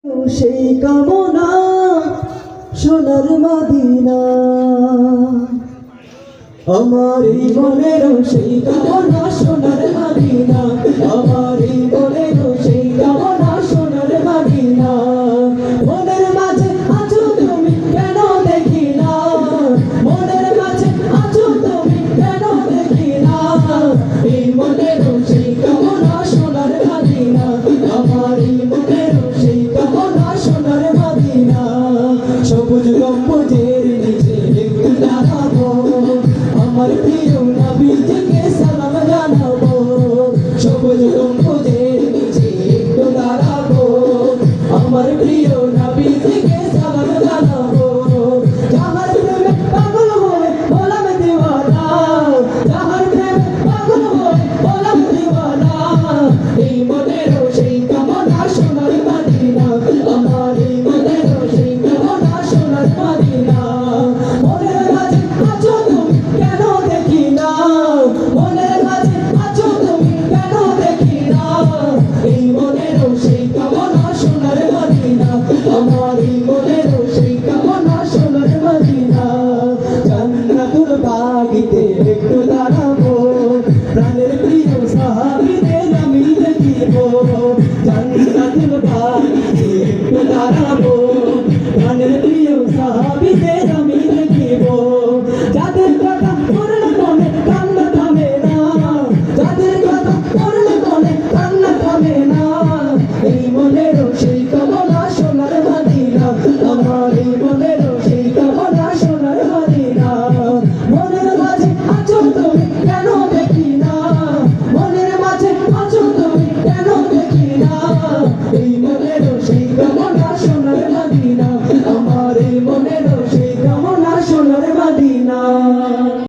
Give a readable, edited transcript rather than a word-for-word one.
সেই কামনা সোনার মদিনা, আমার এই মনের সেই কামনা সোনার মদিনা, আমার এই মনের সেই কামনা সোনার মদিনা। মনের মাঝে আছো তুমি কেন দেখি না, মনের মাঝে আছো তুমি কেন দেখি না, এই মনের সেই কামনা সোনার মদিনা, আমার এই মনের সেই কামনা সোনার মদিনা। সবুজ গম্বুজের নিচে একটু দাঁড়াবো, আমার প্রিয় নবীজিকে সালাম জানাবো। সবুজ গম্বুজের নিচে একটু দাঁড়াবো, আমার প্রিয় নবীজিকে সালাম জানাবো। যাহার প্রেমে পাগল হয়ে হলাম দিওয়ানা, যাহার প্রেমে পাগল হয়ে হলাম দিওয়ানা, এই মনের সেই কামনা সোনার মদিনা, আমার এই মনের সেই কামনা সোনার মদিনা। মনের মাঝে আছো তুমি কেন দেখি না, মনের মাঝে আছো তুমি কেন দেখি না, এই মনের সেই কামনা সোনার মদিনা, আমার এই মনের সেই কামনা সোনার মদিনা। জান্নাতুল বাগিতে একটু দাঁড়াবো, প্রাণের প্রিয় সাহাবীদের আমি দেখিব। জান্নাতুল বাগিতে একটু দাঁড়াবো, প্রাণের প্রিয় সাহাবীদের আমি দেখিব। যাদের কথা পড়লে মনে কান্না থামে না, যাদের কথা পড়লে মনে কান্না থামে না, এই মনের সেই কামনা সোনার মদিনা, আমার এই মনের সেই কামনা সোনার মদিনা। মনের মাঝে আছো তুমি কেন দেখি না, মনের মাঝে আছো তুমি কেন দেখি না, এই মনের সেই কামনা সোনার মদিনা, আমার এই মনের সেই কামনা সোনার মদিনা।